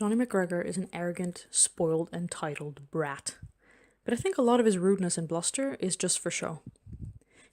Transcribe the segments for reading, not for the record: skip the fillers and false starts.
Johnny McGregor is an arrogant, spoiled, entitled brat. But I think a lot of his rudeness and bluster is just for show.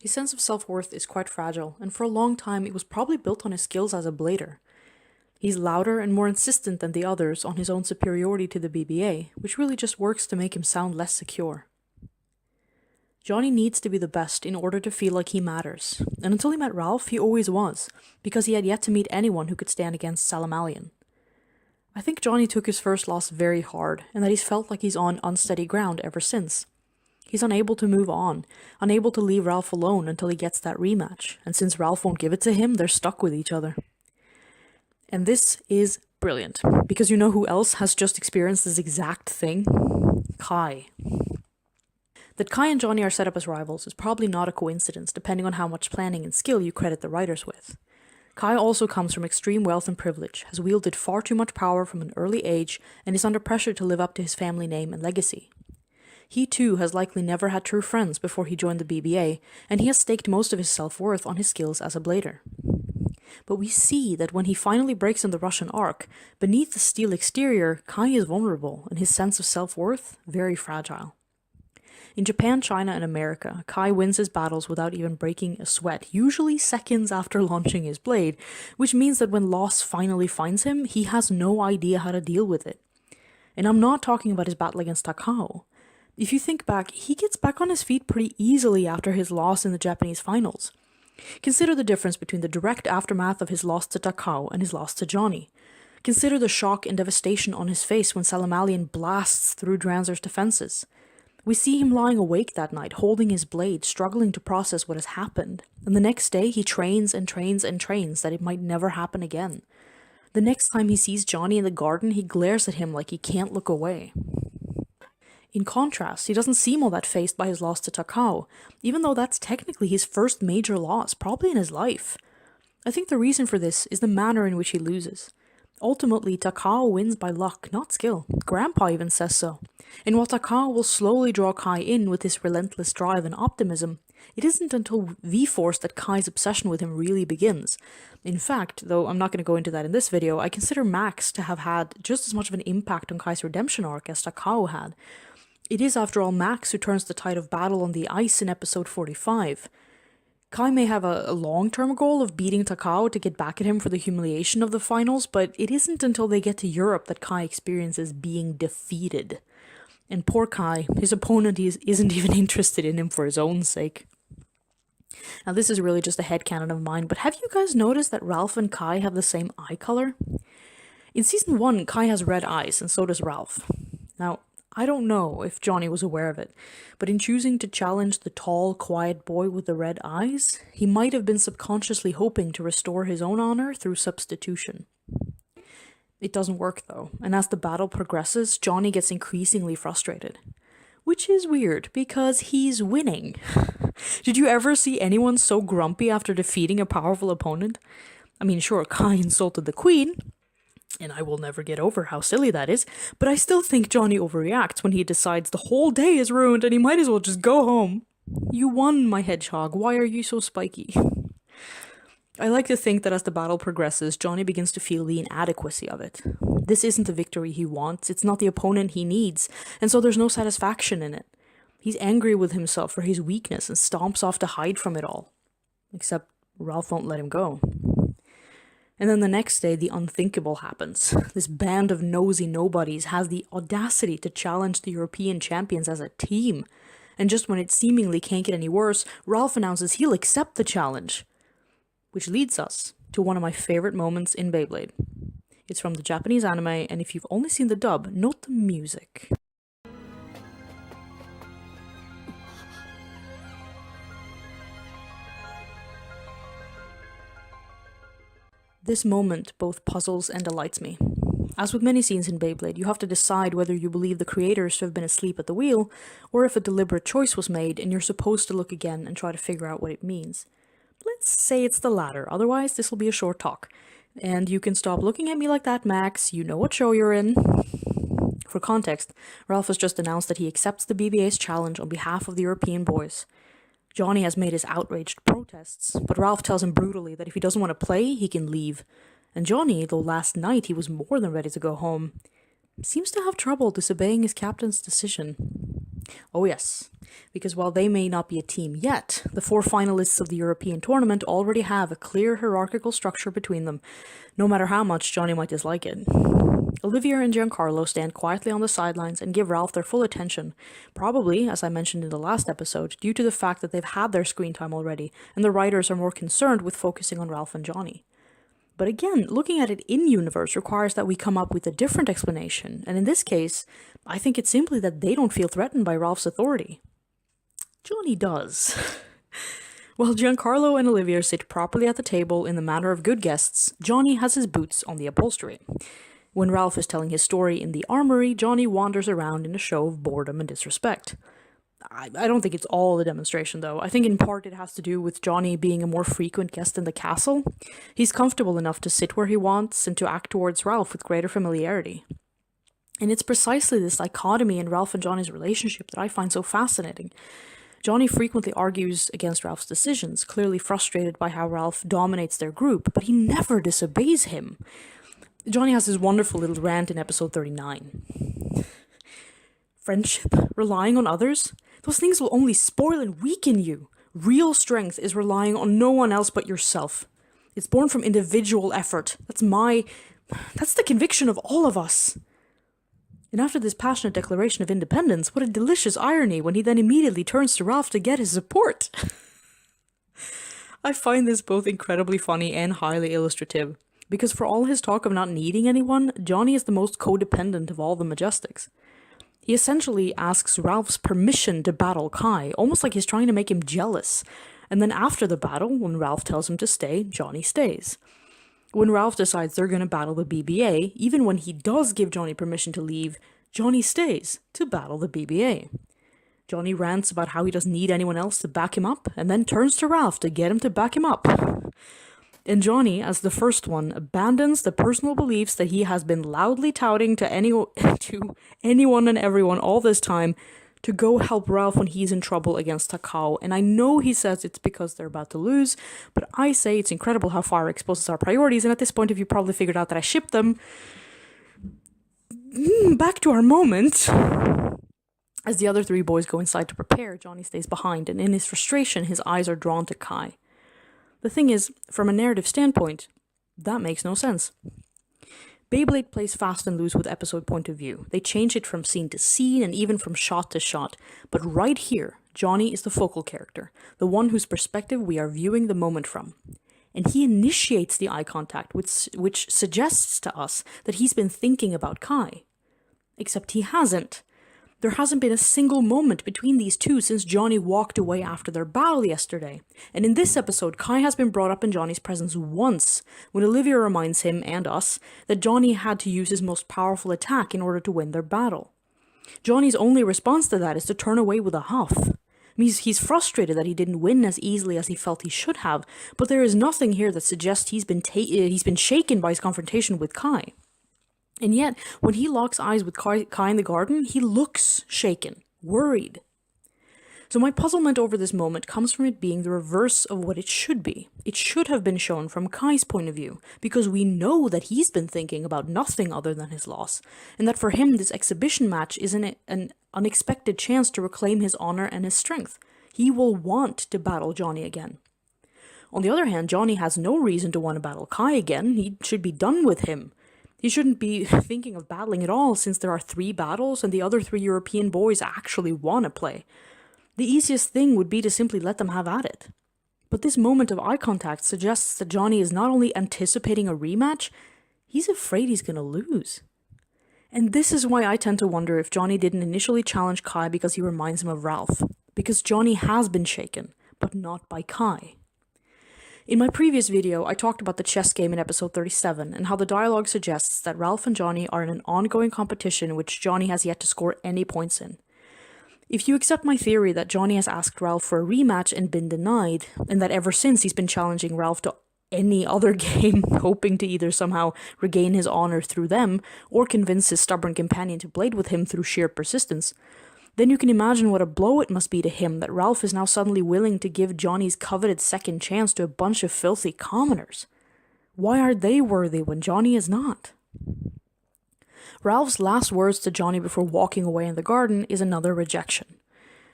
His sense of self-worth is quite fragile, and for a long time it was probably built on his skills as a blader. He's louder and more insistent than the others on his own superiority to the BBA, which really just works to make him sound less secure. Johnny needs to be the best in order to feel like he matters, and until he met Ralf, he always was, because he had yet to meet anyone who could stand against Salamalian. I think Johnny took his first loss very hard, and that he's felt like he's on unsteady ground ever since. He's unable to move on, unable to leave Ralf alone until he gets that rematch, and since Ralf won't give it to him, they're stuck with each other. And this is brilliant, because you know who else has just experienced this exact thing? Kai. That Kai and Johnny are set up as rivals is probably not a coincidence, depending on how much planning and skill you credit the writers with. Kai also comes from extreme wealth and privilege, has wielded far too much power from an early age, and is under pressure to live up to his family name and legacy. He too has likely never had true friends before he joined the BBA, and he has staked most of his self-worth on his skills as a blader. But we see that when he finally breaks in the Russian arc, beneath the steel exterior, Kai is vulnerable, and his sense of self-worth very fragile. In Japan, China, and America, Kai wins his battles without even breaking a sweat, usually seconds after launching his blade, which means that when loss finally finds him, he has no idea how to deal with it. And I'm not talking about his battle against Takao. If you think back, he gets back on his feet pretty easily after his loss in the Japanese finals. Consider the difference between the direct aftermath of his loss to Takao and his loss to Johnny. Consider the shock and devastation on his face when Salamalian blasts through Dranzer's defenses. We see him lying awake that night, holding his blade, struggling to process what has happened. And the next day, he trains and trains and trains that it might never happen again. The next time he sees Johnny in the garden, he glares at him like he can't look away. In contrast, he doesn't seem all that fazed by his loss to Takao, even though that's technically his first major loss, probably in his life. I think the reason for this is the manner in which he loses. Ultimately, Takao wins by luck, not skill. Grandpa even says so. And while Takao will slowly draw Kai in with his relentless drive and optimism, it isn't until V-Force that Kai's obsession with him really begins. In fact, though I'm not going to go into that in this video, I consider Max to have had just as much of an impact on Kai's redemption arc as Takao had. It is, after all, Max who turns the tide of battle on the ice in episode 45. Kai may have a long-term goal of beating Takao to get back at him for the humiliation of the finals, but it isn't until they get to Europe that Kai experiences being defeated. And poor Kai, his opponent isn't even interested in him for his own sake. Now this is really just a headcanon of mine, but have you guys noticed that Ralf and Kai have the same eye color? In season 1, Kai has red eyes, and so does Ralf. Now, I don't know if Johnny was aware of it, but in choosing to challenge the tall, quiet boy with the red eyes, he might have been subconsciously hoping to restore his own honor through substitution. It doesn't work though, and as the battle progresses, Johnny gets increasingly frustrated. Which is weird, because he's winning. Did you ever see anyone so grumpy after defeating a powerful opponent? I mean, sure, Kai insulted the queen, and I will never get over how silly that is, but I still think Johnny overreacts when he decides the whole day is ruined and he might as well just go home. You won, my hedgehog. Why are you so spiky? I like to think that as the battle progresses, Johnny begins to feel the inadequacy of it. This isn't the victory he wants, it's not the opponent he needs, and so there's no satisfaction in it. He's angry with himself for his weakness and stomps off to hide from it all. Except Ralf won't let him go. And then the next day, the unthinkable happens. This band of nosy nobodies has the audacity to challenge the European champions as a team. And just when it seemingly can't get any worse, Ralf announces he'll accept the challenge. Which leads us to one of my favorite moments in Beyblade. It's from the Japanese anime, and if you've only seen the dub, note the music. This moment both puzzles and delights me. As with many scenes in Beyblade, you have to decide whether you believe the creators to have been asleep at the wheel, or if a deliberate choice was made and you're supposed to look again and try to figure out what it means. Let's say it's the latter, otherwise this will be a short talk. And you can stop looking at me like that, Max, you know what show you're in. For context, Ralf has just announced that he accepts the BBA's challenge on behalf of the European boys. Johnny has made his outraged protests, but Ralf tells him brutally that if he doesn't want to play, he can leave. And Johnny, though last night he was more than ready to go home, seems to have trouble disobeying his captain's decision. Oh yes, because while they may not be a team yet, the 4 finalists of the European tournament already have a clear hierarchical structure between them, no matter how much Johnny might dislike it. Olivia and Giancarlo stand quietly on the sidelines and give Ralph their full attention, probably, as I mentioned in the last episode, due to the fact that they've had their screen time already, and the writers are more concerned with focusing on Ralph and Johnny. But again, looking at it in-universe requires that we come up with a different explanation, and in this case, I think it's simply that they don't feel threatened by Ralph's authority. Johnny does. While Giancarlo and Olivia sit properly at the table in the manner of good guests, Johnny has his boots on the upholstery. When Ralph is telling his story in the armory, Johnny wanders around in a show of boredom and disrespect. I don't think it's all the demonstration, though. I think in part it has to do with Johnny being a more frequent guest in the castle. He's comfortable enough to sit where he wants and to act towards Ralph with greater familiarity. And it's precisely this dichotomy in Ralph and Johnny's relationship that I find so fascinating. Johnny frequently argues against Ralph's decisions, clearly frustrated by how Ralph dominates their group, but he never disobeys him. Johnny has this wonderful little rant in episode 39. Friendship? Relying on others? Those things will only spoil and weaken you. Real strength is relying on no one else but yourself. It's born from individual effort. That's the conviction of all of us. And after this passionate declaration of independence, what a delicious irony when he then immediately turns to Ralph to get his support. I find this both incredibly funny and highly illustrative, because for all his talk of not needing anyone, Johnny is the most codependent of all the Majestics. He essentially asks Ralph's permission to battle Kai, almost like he's trying to make him jealous. And then after the battle, when Ralph tells him to stay, Johnny stays. When Ralph decides they're going to battle the BBA, even when he does give Johnny permission to leave, Johnny stays to battle the BBA. Johnny rants about how he doesn't need anyone else to back him up, and then turns to Ralph to get him to back him up. And Johnny, as the first one, abandons the personal beliefs that he has been loudly touting to anyone and everyone all this time to go help Ralph when he's in trouble against Takao. And I know he says it's because they're about to lose, but I say it's incredible how far it exposes our priorities, and at this point, if you probably figured out that I ship them, back to our moment. As the other 3 boys go inside to prepare, Johnny stays behind, and in his frustration, his eyes are drawn to Kai. The thing is, from a narrative standpoint, that makes no sense. Beyblade plays fast and loose with episode point of view. They change it from scene to scene and even from shot to shot. But right here, Johnny is the focal character, the one whose perspective we are viewing the moment from. And he initiates the eye contact, which suggests to us that he's been thinking about Kai. Except he hasn't. There hasn't been a single moment between these two since Johnny walked away after their battle yesterday. And in this episode, Kai has been brought up in Johnny's presence once, when Olivia reminds him, and us, that Johnny had to use his most powerful attack in order to win their battle. Johnny's only response to that is to turn away with a huff. He's frustrated that he didn't win as easily as he felt he should have, but there is nothing here that suggests he's been shaken by his confrontation with Kai. And yet, when he locks eyes with Kai in the garden, he looks shaken, worried. So my puzzlement over this moment comes from it being the reverse of what it should be. It should have been shown from Kai's point of view, because we know that he's been thinking about nothing other than his loss, and that for him this exhibition match is an unexpected chance to reclaim his honor and his strength. He will want to battle Johnny again. On the other hand, Johnny has no reason to want to battle Kai again. He should be done with him. He shouldn't be thinking of battling at all, since there are 3 battles and the other 3 European boys actually want to play. The easiest thing would be to simply let them have at it. But this moment of eye contact suggests that Johnny is not only anticipating a rematch, he's afraid he's going to lose. And this is why I tend to wonder if Johnny didn't initially challenge Kai because he reminds him of Ralph. Because Johnny has been shaken, but not by Kai. In my previous video, I talked about the chess game in episode 37 and how the dialogue suggests that Ralph and Johnny are in an ongoing competition in which Johnny has yet to score any points in. If you accept my theory that Johnny has asked Ralph for a rematch and been denied, and that ever since he's been challenging Ralph to any other game, hoping to either somehow regain his honor through them, or convince his stubborn companion to blade with him through sheer persistence, then you can imagine what a blow it must be to him that Ralph is now suddenly willing to give Johnny's coveted second chance to a bunch of filthy commoners. Why are they worthy when Johnny is not? Ralph's last words to Johnny before walking away in the garden is another rejection.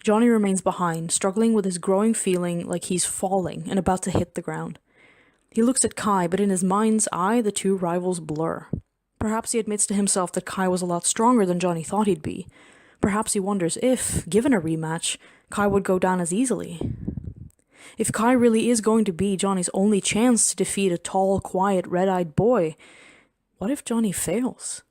Johnny remains behind, struggling with his growing feeling like he's falling and about to hit the ground. He looks at Kai, but in his mind's eye, the two rivals blur. Perhaps he admits to himself that Kai was a lot stronger than Johnny thought he'd be. Perhaps he wonders if, given a rematch, Kai would go down as easily. If Kai really is going to be Johnny's only chance to defeat a tall, quiet, red-eyed boy, what if Johnny fails?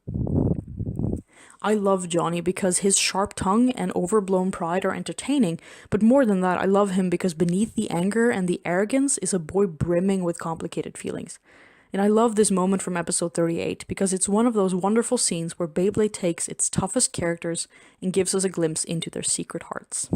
I love Johnny because his sharp tongue and overblown pride are entertaining, but more than that, I love him because beneath the anger and the arrogance is a boy brimming with complicated feelings. And I love this moment from episode 38 because it's one of those wonderful scenes where Beyblade takes its toughest characters and gives us a glimpse into their secret hearts.